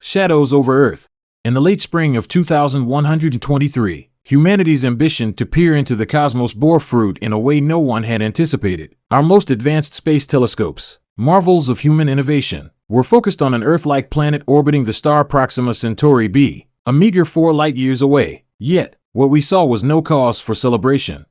Shadows over Earth. In the late spring of 2123, humanity's ambition to peer into the cosmos bore fruit in a way no one had anticipated. Our most advanced space telescopes, marvels of human innovation, were focused on an Earth-like planet orbiting the star Proxima Centauri b, a meager 4 light-years away. Yet, what we saw was no cause for celebration.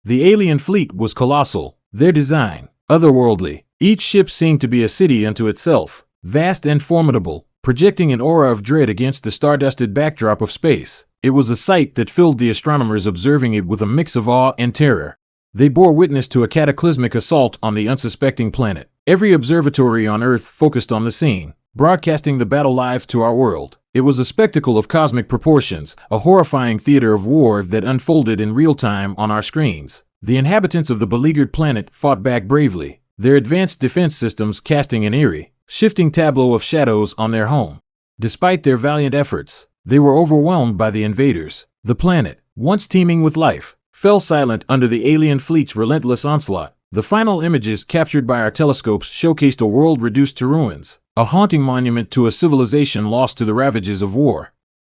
The alien fleet was colossal, their design otherworldly. Each ship seemed to be a city unto itself, vast and formidable, projecting an aura of dread against the stardusted backdrop of space. It was a sight that filled the astronomers observing it with a mix of awe and terror. They bore witness to a cataclysmic assault on the unsuspecting planet. Every observatory on Earth focused on the scene, broadcasting the battle live to our world. It was a spectacle of cosmic proportions, a horrifying theater of war that unfolded in real time on our screens. The inhabitants of the beleaguered planet fought back bravely, their advanced defense systems casting an eerie, shifting tableau of shadows on their home. Despite their valiant efforts, they were overwhelmed by the invaders. The planet, once teeming with life, fell silent under the alien fleet's relentless onslaught. The final images captured by our telescopes showcased a world reduced to ruins, a haunting monument to a civilization lost to the ravages of war.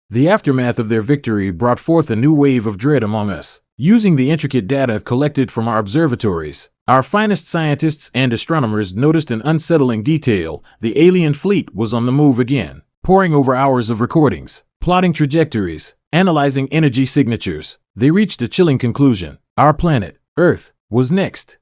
The aftermath of their victory brought forth a new wave of dread among us. Using the intricate data collected from our observatories, our finest scientists and astronomers noticed an unsettling detail. The alien fleet was on the move again, poring over hours of recordings, plotting trajectories, analyzing energy signatures. They reached a chilling conclusion. Our planet, Earth, was next.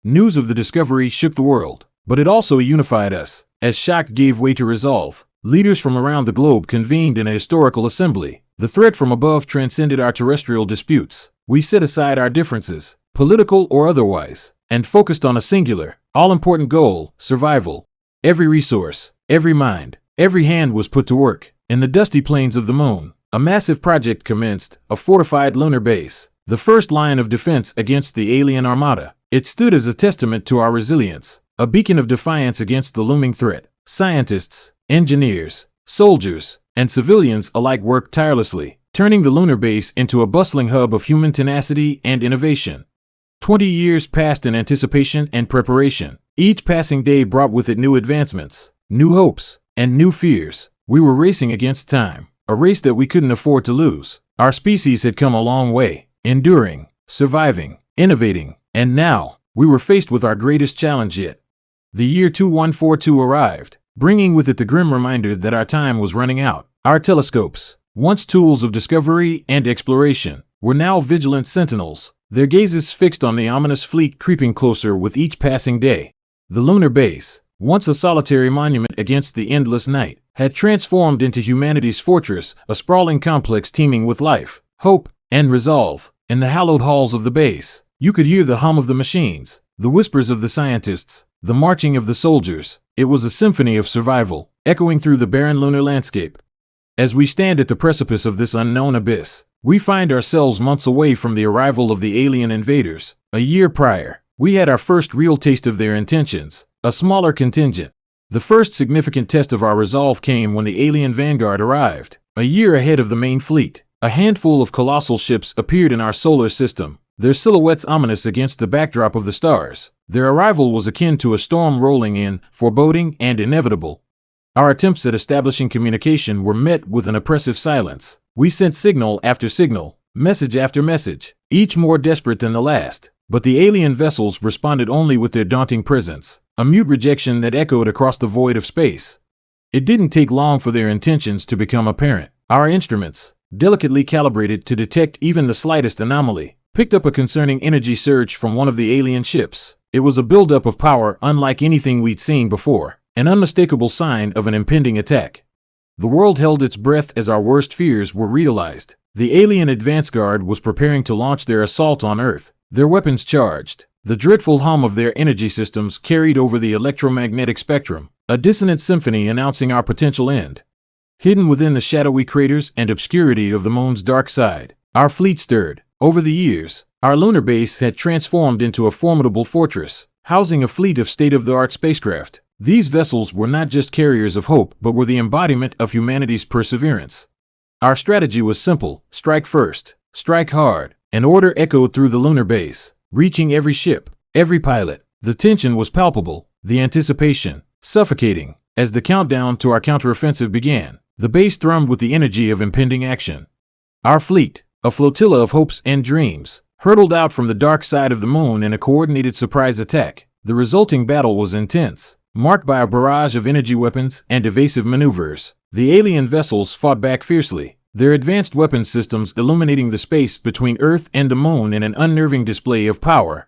News of the discovery shook the world, but it also unified us. As shock gave way to resolve, leaders from around the globe convened in a historical assembly. The threat from above transcended our terrestrial disputes. We set aside our differences, political or otherwise, and focused on a singular, all-important goal: survival. Every resource, every mind, every hand was put to work. In the dusty plains of the moon, a massive project commenced, a fortified lunar base, the first line of defense against the alien armada. It stood as a testament to our resilience, a beacon of defiance against the looming threat. Scientists, engineers, soldiers, and civilians alike worked tirelessly, turning the lunar base into a bustling hub of human tenacity and innovation. 20 years passed in anticipation and preparation. Each passing day brought with it new advancements, new hopes, and new fears. We were racing against time, a race that we couldn't afford to lose. Our species had come a long way, enduring, surviving, innovating, and now, we were faced with our greatest challenge yet. The year 2142 arrived, bringing with it the grim reminder that our time was running out. Our telescopes, once tools of discovery and exploration, were now vigilant sentinels, their gazes fixed on the ominous fleet creeping closer with each passing day. The lunar base, once a solitary monument against the endless night, had transformed into humanity's fortress, a sprawling complex teeming with life, hope, and resolve. In the hallowed halls of the base, you could hear the hum of the machines, the whispers of the scientists, the marching of the soldiers. It was a symphony of survival, echoing through the barren lunar landscape. As we stand at the precipice of this unknown abyss, we find ourselves months away from the arrival of the alien invaders. A year prior, we had our first real taste of their intentions, a smaller contingent. The first significant test of our resolve came when the alien vanguard arrived. A year ahead of the main fleet, a handful of colossal ships appeared in our solar system, their silhouettes ominous against the backdrop of the stars. Their arrival was akin to a storm rolling in, foreboding and inevitable. Our attempts at establishing communication were met with an oppressive silence. We sent signal after signal, message after message, each more desperate than the last. But the alien vessels responded only with their daunting presence, a mute rejection that echoed across the void of space. It didn't take long for their intentions to become apparent. Our instruments, delicately calibrated to detect even the slightest anomaly, picked up a concerning energy surge from one of the alien ships. It was a buildup of power unlike anything we'd seen before, an unmistakable sign of an impending attack. The world held its breath as our worst fears were realized. The alien advance guard was preparing to launch their assault on Earth, their weapons charged. The dreadful hum of their energy systems carried over the electromagnetic spectrum, a dissonant symphony announcing our potential end. Hidden within the shadowy craters and obscurity of the moon's dark side, our fleet stirred. Over the years, our lunar base had transformed into a formidable fortress, housing a fleet of state-of-the-art spacecraft. These vessels were not just carriers of hope, but were the embodiment of humanity's perseverance. Our strategy was simple: strike first, strike hard. An order echoed through the lunar base, reaching every ship, every pilot. The tension was palpable, the anticipation suffocating. As the countdown to our counteroffensive began, The base thrummed with the energy of impending action. Our fleet, a flotilla of hopes and dreams, hurtled out from the dark side of the moon in a coordinated surprise attack. The resulting battle was intense, marked by a barrage of energy weapons and evasive maneuvers. The alien vessels fought back fiercely, their advanced weapons systems illuminating the space between Earth and the moon in an unnerving display of power.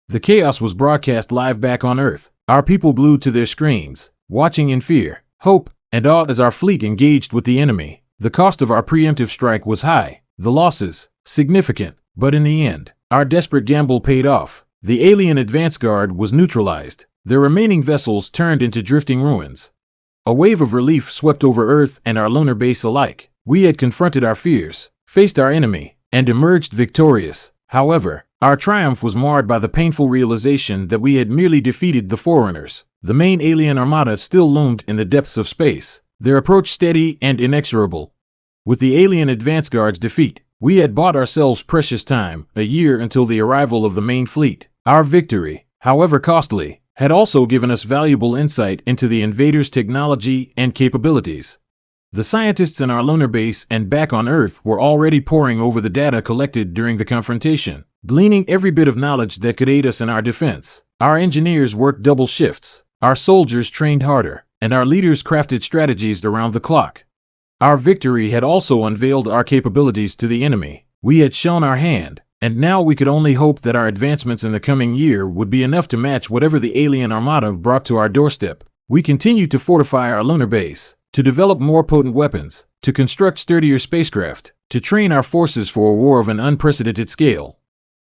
The chaos was broadcast live back on Earth, our people glued to their screens, watching in fear, hope, and awe as our fleet engaged with the enemy. The cost of our preemptive strike was high, the losses significant, but in the end, our desperate gamble paid off. The alien advance guard was neutralized, their remaining vessels turned into drifting ruins. A wave of relief swept over Earth and our lunar base alike. We had confronted our fears, faced our enemy, and emerged victorious. However, our triumph was marred by the painful realization that we had merely defeated the Forerunners. The main alien armada still loomed in the depths of space, their approach steady and inexorable. With the alien advance guard's defeat, we had bought ourselves precious time, a year until the arrival of the main fleet. Our victory, however costly, had also given us valuable insight into the invaders' technology and capabilities. The scientists in our lunar base and back on Earth were already poring over the data collected during the confrontation, gleaning every bit of knowledge that could aid us in our defense. Our engineers worked double shifts, our soldiers trained harder, and our leaders crafted strategies around the clock. Our victory had also unveiled our capabilities to the enemy. We had shown our hand, and now we could only hope that our advancements in the coming year would be enough to match whatever the alien armada brought to our doorstep. We continued to fortify our lunar base, to develop more potent weapons, to construct sturdier spacecraft, to train our forces for a war of an unprecedented scale.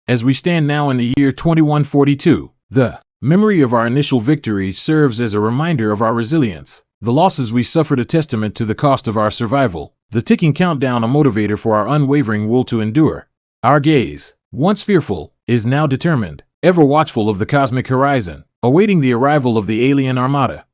As we stand now in the year 2142, the memory of our initial victory serves as a reminder of our resilience. The losses we suffered a testament to the cost of our survival, the ticking countdown a motivator for our unwavering will to endure. Our gaze, once fearful, is now determined, ever watchful of the cosmic horizon, awaiting the arrival of the alien armada.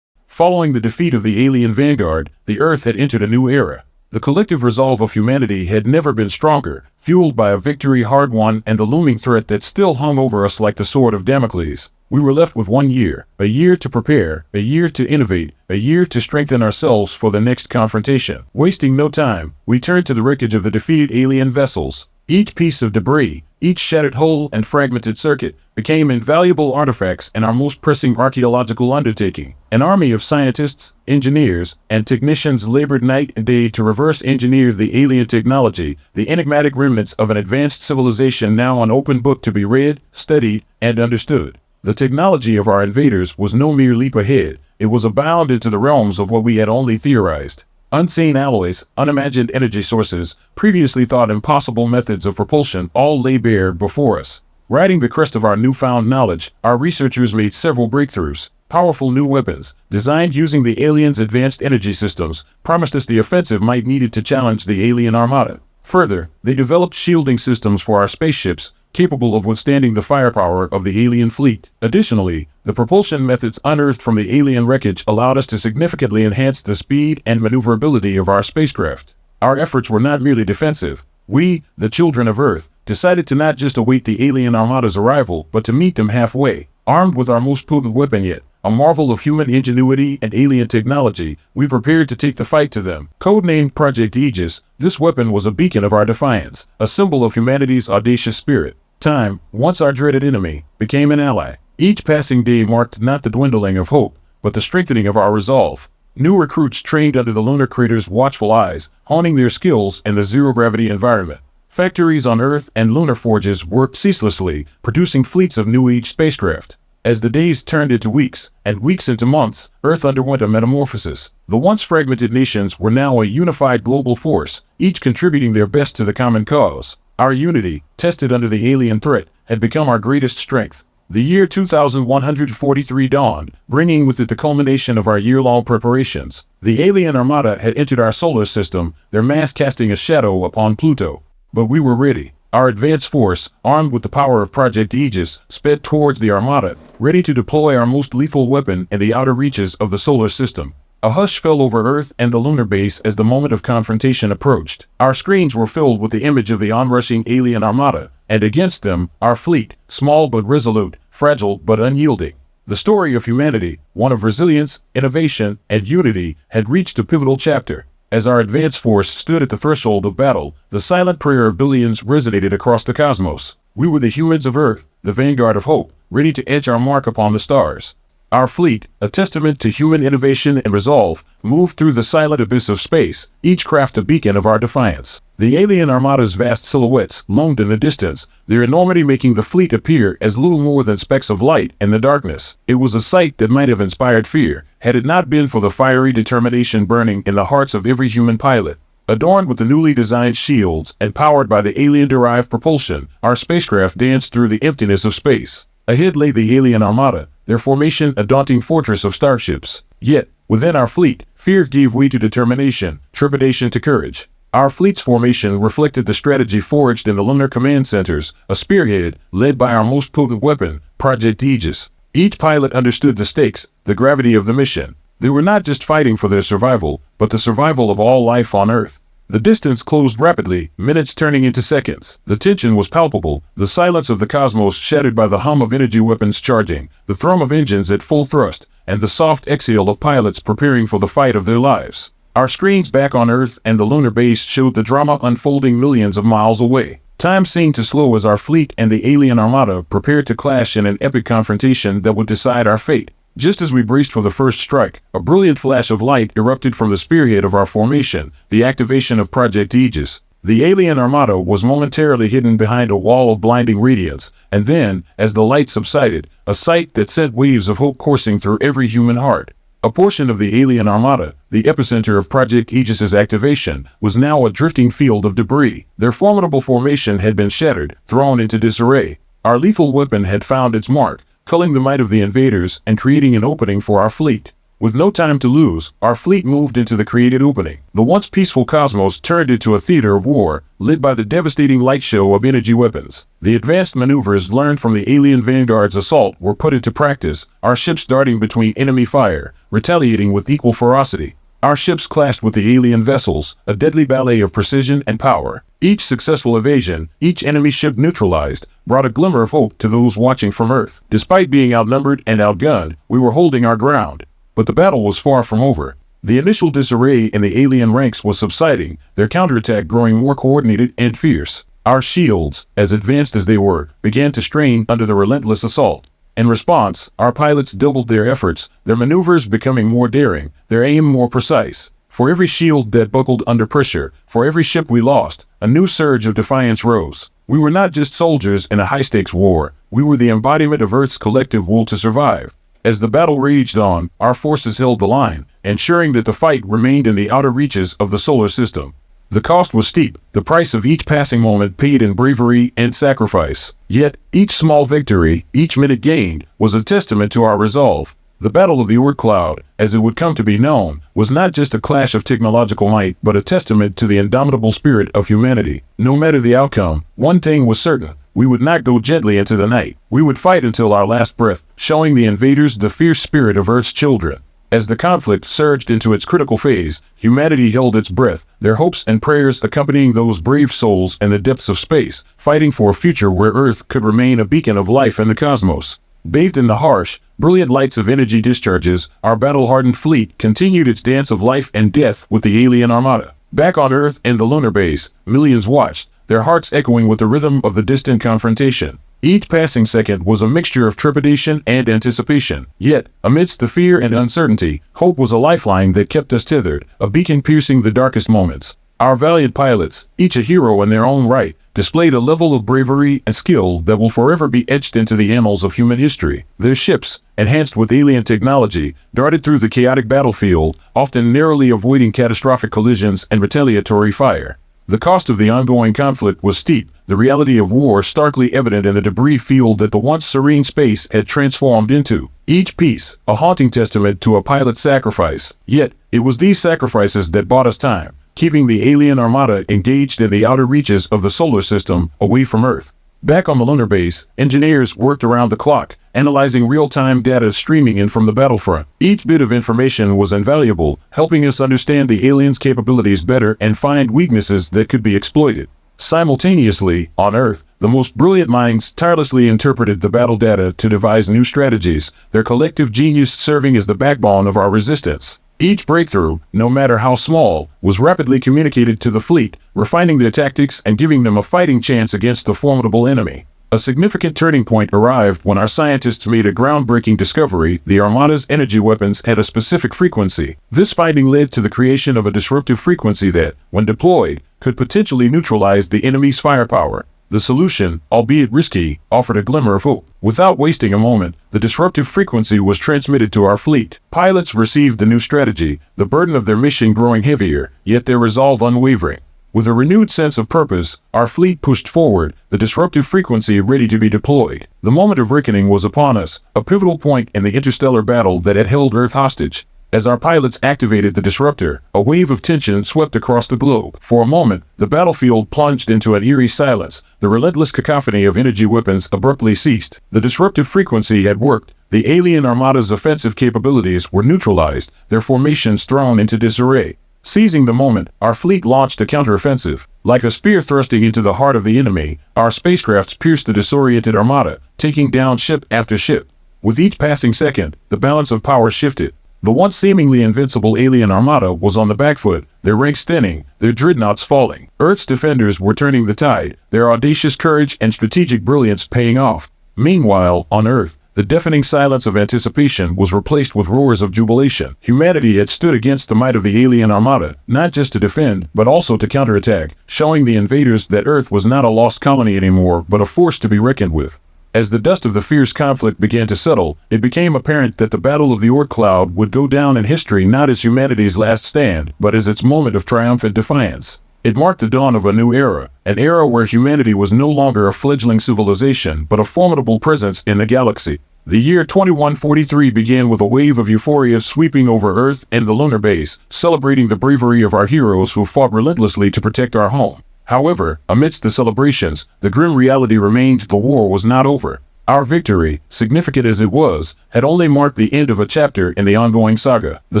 Following the defeat of the alien vanguard, the Earth had entered a new era. The collective resolve of humanity had never been stronger, fueled by a victory hard won and the looming threat that still hung over us like the sword of Damocles. We were left with 1 year, a year to prepare, a year to innovate, a year to strengthen ourselves for the next confrontation. Wasting no time, we turned to the wreckage of the defeated alien vessels. Each piece of debris, each shattered hull and fragmented circuit, became invaluable artifacts in our most pressing archaeological undertaking. An army of scientists, engineers, and technicians labored night and day to reverse engineer the alien technology, the enigmatic remnants of an advanced civilization now an open book to be read, studied, and understood. The technology of our invaders was no mere leap ahead, it was a bound into the realms of what we had only theorized. Unseen alloys, unimagined energy sources, previously thought impossible methods of propulsion all lay bare before us. Riding the crest of our newfound knowledge, our researchers made several breakthroughs. Powerful new weapons, designed using the aliens' advanced energy systems, promised us the offensive might needed to challenge the alien armada. Further, they developed shielding systems for our spaceships, capable of withstanding the firepower of the alien fleet. Additionally, the propulsion methods unearthed from the alien wreckage allowed us to significantly enhance the speed and maneuverability of our spacecraft. Our efforts were not merely defensive. We, the children of Earth, decided to not just await the alien armada's arrival, but to meet them halfway. Armed with our most potent weapon yet, a marvel of human ingenuity and alien technology, we prepared to take the fight to them. Codenamed Project Aegis, this weapon was a beacon of our defiance, a symbol of humanity's audacious spirit. Time, once our dreaded enemy, became an ally. Each passing day marked not the dwindling of hope, but the strengthening of our resolve. New recruits trained under the lunar crater's watchful eyes, honing their skills in the zero-gravity environment. Factories on Earth and lunar forges worked ceaselessly, producing fleets of new-age spacecraft. As the days turned into weeks, and weeks into months, Earth underwent a metamorphosis. The once fragmented nations were now a unified global force, each contributing their best to the common cause. Our unity, tested under the alien threat, had become our greatest strength. The year 2143 dawned, bringing with it the culmination of our year-long preparations. The alien armada had entered our solar system, their mass casting a shadow upon Pluto. But we were ready. Our advanced force, armed with the power of Project Aegis, sped towards the armada, ready to deploy our most lethal weapon in the outer reaches of the solar system. A hush fell over Earth and the lunar base as the moment of confrontation approached. Our screens were filled with the image of the onrushing alien armada, and against them, our fleet, small but resolute, fragile but unyielding. The story of humanity, one of resilience, innovation, and unity, had reached a pivotal chapter. As our advance force stood at the threshold of battle, the silent prayer of billions resonated across the cosmos. We were the humans of Earth, the vanguard of hope, ready to etch our mark upon the stars. Our fleet, a testament to human innovation and resolve, moved through the silent abyss of space, each craft a beacon of our defiance. The alien armada's vast silhouettes loomed in the distance, their enormity making the fleet appear as little more than specks of light in the darkness. It was a sight that might have inspired fear, had it not been for the fiery determination burning in the hearts of every human pilot. Adorned with the newly designed shields and powered by the alien-derived propulsion, our spacecraft danced through the emptiness of space. Ahead lay the alien armada, their formation a daunting fortress of starships. Yet, within our fleet, fear gave way to determination, trepidation to courage. Our fleet's formation reflected the strategy forged in the lunar command centers, a spearhead led by our most potent weapon, Project Aegis. Each pilot understood the stakes, the gravity of the mission. They were not just fighting for their survival, but the survival of all life on Earth. The distance closed rapidly, minutes turning into seconds. The tension was palpable, the silence of the cosmos shattered by the hum of energy weapons charging, the thrum of engines at full thrust, and the soft exhale of pilots preparing for the fight of their lives. Our screens back on Earth and the lunar base showed the drama unfolding millions of miles away. Time seemed to slow as our fleet and the alien armada prepared to clash in an epic confrontation that would decide our fate. Just as we braced for the first strike, a brilliant flash of light erupted from the spearhead of our formation, the activation of Project Aegis. The alien armada was momentarily hidden behind a wall of blinding radiance, and then, as the light subsided, a sight that sent waves of hope coursing through every human heart. A portion of the alien armada, the epicenter of Project Aegis's activation, was now a drifting field of debris. Their formidable formation had been shattered, thrown into disarray. Our lethal weapon had found its mark, culling the might of the invaders and creating an opening for our fleet. With no time to lose, our fleet moved into the created opening. The once peaceful cosmos turned into a theater of war, lit by the devastating light show of energy weapons. The advanced maneuvers learned from the alien vanguard's assault were put into practice, our ships darting between enemy fire, retaliating with equal ferocity. Our ships clashed with the alien vessels, a deadly ballet of precision and power. Each successful evasion, each enemy ship neutralized, brought a glimmer of hope to those watching from Earth. Despite being outnumbered and outgunned, we were holding our ground. But the battle was far from over. The initial disarray in the alien ranks was subsiding, their counterattack growing more coordinated and fierce. Our shields, as advanced as they were, began to strain under the relentless assault. In response, our pilots doubled their efforts, their maneuvers becoming more daring, their aim more precise. For every shield that buckled under pressure, for every ship we lost, a new surge of defiance rose. We were not just soldiers in a high-stakes war, we were the embodiment of Earth's collective will to survive. As the battle raged on, our forces held the line, ensuring that the fight remained in the outer reaches of the solar system. The cost was steep, the price of each passing moment paid in bravery and sacrifice. Yet, each small victory, each minute gained, was a testament to our resolve. The Battle of the Oort Cloud, as it would come to be known, was not just a clash of technological might, but a testament to the indomitable spirit of humanity. No matter the outcome, one thing was certain. We would not go gently into the night. We would fight until our last breath, showing the invaders the fierce spirit of Earth's children. As the conflict surged into its critical phase, humanity held its breath, their hopes and prayers accompanying those brave souls in the depths of space, fighting for a future where Earth could remain a beacon of life in the cosmos. Bathed in the harsh, brilliant lights of energy discharges, our battle-hardened fleet continued its dance of life and death with the alien armada. Back on Earth and the lunar base, millions watched, their hearts echoing with the rhythm of the distant confrontation. Each passing second was a mixture of trepidation and anticipation. Yet, amidst the fear and uncertainty, hope was a lifeline that kept us tethered, a beacon piercing the darkest moments. Our valiant pilots, each a hero in their own right, displayed a level of bravery and skill that will forever be etched into the annals of human history. Their ships, enhanced with alien technology, darted through the chaotic battlefield, often narrowly avoiding catastrophic collisions and retaliatory fire. The cost of the ongoing conflict was steep, the reality of war starkly evident in the debris field that the once serene space had transformed into. Each piece, a haunting testament to a pilot's sacrifice. Yet, it was these sacrifices that bought us time, keeping the alien armada engaged in the outer reaches of the solar system, away from Earth. Back on the lunar base, engineers worked around the clock, analyzing real-time data streaming in from the battlefront. Each bit of information was invaluable, helping us understand the aliens' capabilities better and find weaknesses that could be exploited. Simultaneously, on Earth, the most brilliant minds tirelessly interpreted the battle data to devise new strategies, their collective genius serving as the backbone of our resistance. Each breakthrough, no matter how small, was rapidly communicated to the fleet, refining their tactics and giving them a fighting chance against the formidable enemy. A significant turning point arrived when our scientists made a groundbreaking discovery: the Armada's energy weapons had a specific frequency. This finding led to the creation of a disruptive frequency that, when deployed, could potentially neutralize the enemy's firepower. The solution, albeit risky, offered a glimmer of hope. Without wasting a moment, the disruptive frequency was transmitted to our fleet. Pilots received the new strategy, the burden of their mission growing heavier, yet their resolve unwavering. With a renewed sense of purpose, our fleet pushed forward, the disruptive frequency ready to be deployed. The moment of reckoning was upon us, a pivotal point in the interstellar battle that had held Earth hostage. As our pilots activated the disruptor, a wave of tension swept across the globe. For a moment, the battlefield plunged into an eerie silence. The relentless cacophony of energy weapons abruptly ceased. The disruptive frequency had worked. The alien armada's offensive capabilities were neutralized, their formations thrown into disarray. Seizing the moment, our fleet launched a counteroffensive. Like a spear thrusting into the heart of the enemy, our spacecrafts pierced the disoriented armada, taking down ship after ship. With each passing second, the balance of power shifted. The once seemingly invincible alien armada was on the back foot, their ranks thinning, their dreadnoughts falling. Earth's defenders were turning the tide, their audacious courage and strategic brilliance paying off. Meanwhile, on Earth, the deafening silence of anticipation was replaced with roars of jubilation. Humanity had stood against the might of the alien armada, not just to defend, but also to counterattack, showing the invaders that Earth was not a lost colony anymore, but a force to be reckoned with. As the dust of the fierce conflict began to settle, it became apparent that the Battle of the Oort cloud would go down in history not as humanity's last stand, but as its moment of triumphant defiance. It marked the dawn of a new era, an era where humanity was no longer a fledgling civilization, but a formidable presence in the galaxy. The year 2143 began with a wave of euphoria sweeping over Earth and the lunar base, celebrating the bravery of our heroes who fought relentlessly to protect our home. However, amidst the celebrations, the grim reality remained: the war was not over. Our victory, significant as it was, had only marked the end of a chapter in the ongoing saga. The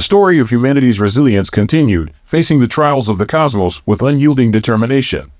story of humanity's resilience continued, facing the trials of the cosmos with unyielding determination.